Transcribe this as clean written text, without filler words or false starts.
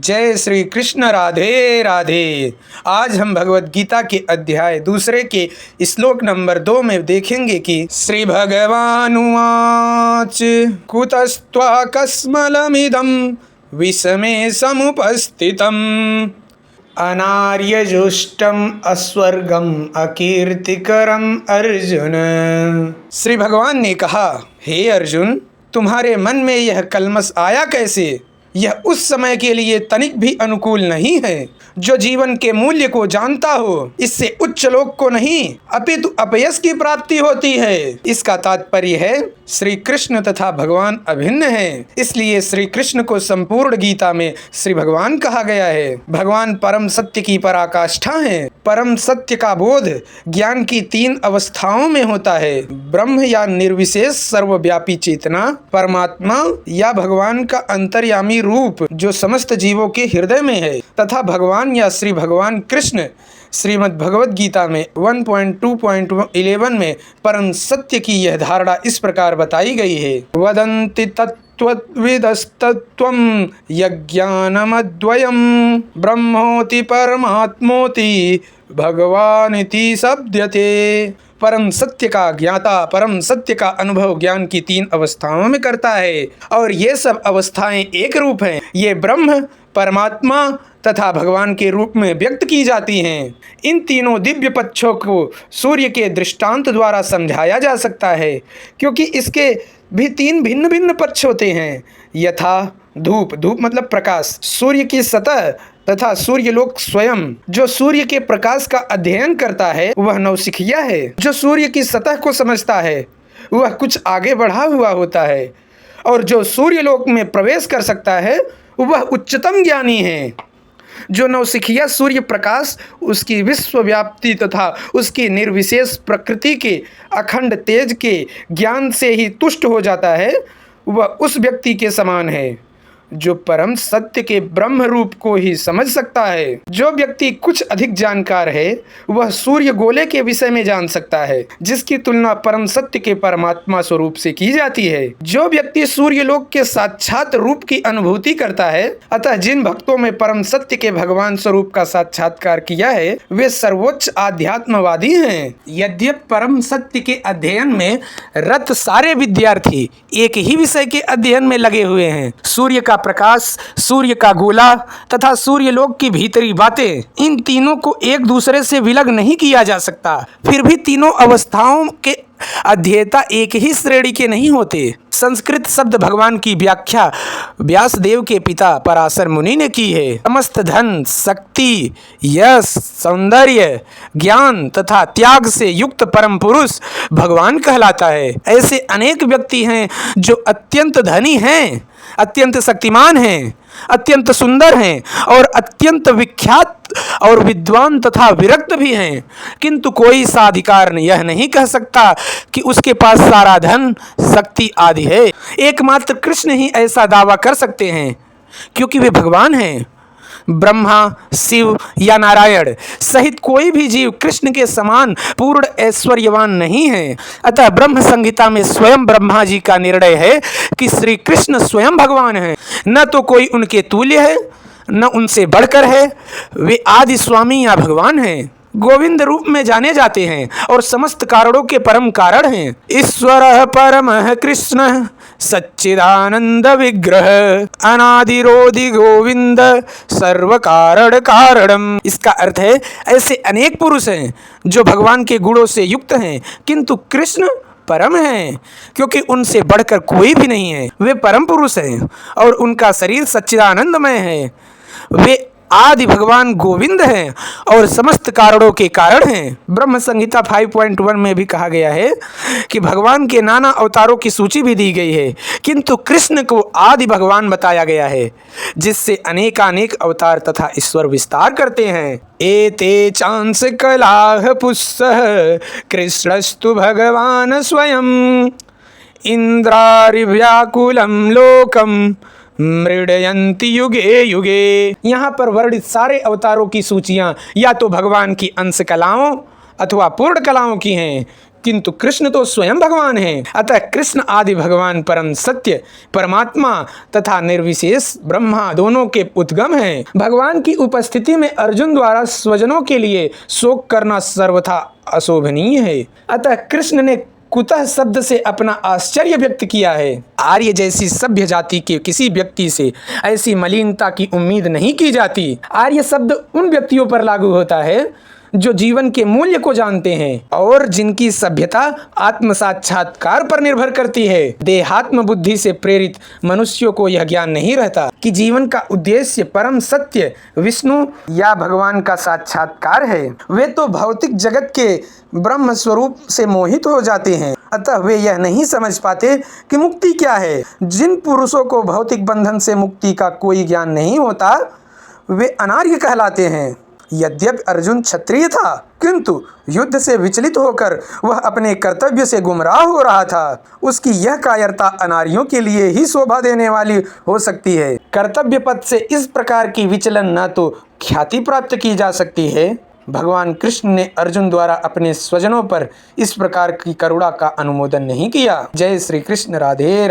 जय श्री कृष्ण। राधे राधे। आज हम भगवत गीता के अध्याय दूसरे के श्लोक नंबर 2 में देखेंगे कि श्री भगवानुवाच कुतस्त्वाकस्मलमिदं विषमे समुपस्थितम् अनार्यजुष्टम अस्वर्गम अकीर्तिकरम अर्जुन। श्री भगवान ने कहा, हे अर्जुन, तुम्हारे मन में यह कलमश आया कैसे? यह उस समय के लिए तनिक भी अनुकूल नहीं है जो जीवन के मूल्य को जानता हो। इससे उच्च लोक को नहीं अपितु अपयश की प्राप्ति होती है। इसका तात्पर्य है श्री कृष्ण तथा भगवान अभिन्न हैं। इसलिए श्री कृष्ण को संपूर्ण गीता में श्री भगवान कहा गया है। भगवान परम सत्य की पराकाष्ठा हैं। परम सत्य का बोध ज्ञान की 3 अवस्थाओं में होता है। ब्रह्म या निर्विशेष सर्वव्यापी चेतना, परमात्मा या भगवान का अंतर्यामी रूप जो समस्त जीवों के हृदय में है, तथा भगवान या श्री भगवान कृष्ण। श्रीमद् भगवद गीता में 1.2.11 में परम सत्य की यह धारणा इस प्रकार बताई गई है। वदन्ति तत्त्वविदस्तत्त्वं यज्ञानमद्वयं ब्रह्मोति परमात्मोति भगवानिति शब्दते। परम सत्य का ज्ञाता परम सत्य का अनुभव ज्ञान की 3 अवस्थाओं में करता है, और ये सब अवस्थाएं एक रूप हैं। ये ब्रह्म, परमात्मा तथा भगवान के रूप में व्यक्त की जाती हैं। इन तीनों दिव्य पक्षों को सूर्य के दृष्टांत द्वारा समझाया जा सकता है, क्योंकि इसके भी 3 भिन्न भिन्न पक्ष होते हैं। यथा धूप, धूप मतलब प्रकाश, सूर्य की सतह तथा सूर्यलोक स्वयं। जो सूर्य के प्रकाश का अध्ययन करता है वह नौसिखिया है। जो सूर्य की सतह को समझता है वह कुछ आगे बढ़ा हुआ होता है, और जो सूर्यलोक में प्रवेश कर सकता है वह उच्चतम ज्ञानी है। जो नौसिखिया सूर्य प्रकाश, उसकी विश्वव्याप्ति तथा उसकी निर्विशेष प्रकृति के अखंड तेज के ज्ञान से ही तुष्ट हो जाता है, वह उस व्यक्ति के समान है जो परम सत्य के ब्रह्म रूप को ही समझ सकता है। जो व्यक्ति कुछ अधिक जानकार है वह सूर्य गोले के विषय में जान सकता है, जिसकी तुलना परम सत्य के परमात्मा स्वरूप से की जाती है। जो व्यक्ति सूर्यलोक के साक्षात रूप की अनुभूति करता है, अतः जिन भक्तों में परम सत्य के भगवान स्वरूप का साक्षात्कार किया है वे सर्वोच्च आध्यात्मवादी हैं। यद्यपि परम सत्य के अध्ययन में रत सारे विद्यार्थी एक ही विषय के अध्ययन में लगे हुए हैं, सूर्य का प्रकाश, सूर्य का गोला तथा सूर्यलोक की भीतरी बातें, इन तीनों को एक दूसरे से विलग नहीं किया जा सकता। फिर भी तीनों अवस्थाओं के अध्येता एक ही श्रेणी के नहीं होते। संस्कृत शब्द भगवान की व्याख्या व्यासदेव के पिता पराशर मुनि ने की है। समस्त धन, शक्ति, यश, सौंदर्य, ज्ञान तथा त्याग से युक्त परम पुरुष भगवान कहलाता है। ऐसे अनेक व्यक्ति हैं जो अत्यंत धनी हैं, अत्यंत शक्तिमान हैं, अत्यंत सुंदर हैं और अत्यंत विख्यात और विद्वान तथा विरक्त भी हैं, किंतु कोई साधिकार यह नहीं कह सकता कि उसके पास सारा धन, शक्ति आदि है। एकमात्र कृष्ण ही ऐसा दावा कर सकते हैं, क्योंकि वे भगवान हैं। ब्रह्मा, शिव या नारायण सहित कोई भी जीव कृष्ण के समान पूर्ण ऐश्वर्यवान नहीं है। अतः ब्रह्म संहिता में स्वयं ब्रह्मा जी का निर्णय है कि श्री कृष्ण स्वयं भगवान हैं। न तो कोई उनके तुल्य है, न उनसे बढ़कर है। वे आदि स्वामी या भगवान हैं, गोविंद रूप में जाने जाते हैं और समस्त कारणों के परम कारण हैं। ईश्वर परमः कृष्ण सच्चिदानंद विग्रह अनादिरोधि गोविंद सर्व कारण कारणम। इसका अर्थ है ऐसे अनेक पुरुष हैं जो भगवान के गुणों से युक्त हैं, किंतु कृष्ण परम हैं, क्योंकि उनसे बढ़कर कोई भी नहीं है। वे परम पुरुष हैं और उनका शरीर सच्चिदानंदमय है। वे आदि भगवान गोविंद हैं और समस्त कारणों के कारण हैं। ब्रह्म संहिता 5.1 में भी कहा गया है कि भगवान के नाना अवतारों की सूची भी दी गई है, किंतु कृष्ण को आदि भगवान बताया गया है, जिससे अनेकानेक अवतार तथा ईश्वर विस्तार करते हैं। एते चांस कलाह पुस्सः कृष्णस्तु भगवान स्वयं इंद्रारिव्याकुलं लोकम मृडयन्ति युगे युगे। यहाँ पर वर्णित सारे अवतारों की सूचियाँ या तो भगवान की अंश कलाओं अथवा पूर्ण कलाओं की हैं, किंतु कृष्ण तो स्वयं भगवान हैं। अतः कृष्ण आदि भगवान परम सत्य परमात्मा तथा निर्विशेष ब्रह्मा दोनों के उद्गम हैं। भगवान की उपस्थिति में अर्जुन द्वारा स्वजनों के लिए शोक करना सर्वथा अशोभनीय है। अतः कृष्ण ने कुतः शब्द से अपना आश्चर्य व्यक्त किया है। आर्य जैसी सभ्य जाति के किसी व्यक्ति से ऐसी मलिनता की उम्मीद नहीं की जाती। आर्य शब्द उन व्यक्तियों पर लागू होता है जो जीवन के मूल्य को जानते हैं और जिनकी सभ्यता आत्म साक्षात्कार पर निर्भर करती है। देहात्म बुद्धि से प्रेरित मनुष्यों को यह ज्ञान नहीं रहता कि जीवन का उद्देश्य परम सत्य विष्णु या भगवान का साक्षात्कार है। वे तो भौतिक जगत के ब्रह्म स्वरूप से मोहित हो जाते हैं। अतः वे यह नहीं समझ पाते कि मुक्ति क्या है। जिन पुरुषों को भौतिक बंधन से मुक्ति का कोई ज्ञान नहीं होता वे अनार्य कहलाते हैं। यद्यपि अर्जुन क्षत्रिय था किंतु युद्ध से विचलित होकर वह अपने कर्तव्य से गुमराह हो रहा था। उसकी यह कायरता अनार्यों के लिए ही शोभा देने वाली हो सकती है। कर्तव्य पथ से इस प्रकार की विचलन न तो ख्याति प्राप्त की जा सकती है। भगवान कृष्ण ने अर्जुन द्वारा अपने स्वजनों पर इस प्रकार की करुणा का अनुमोदन नहीं किया। जय श्री कृष्ण। राधे।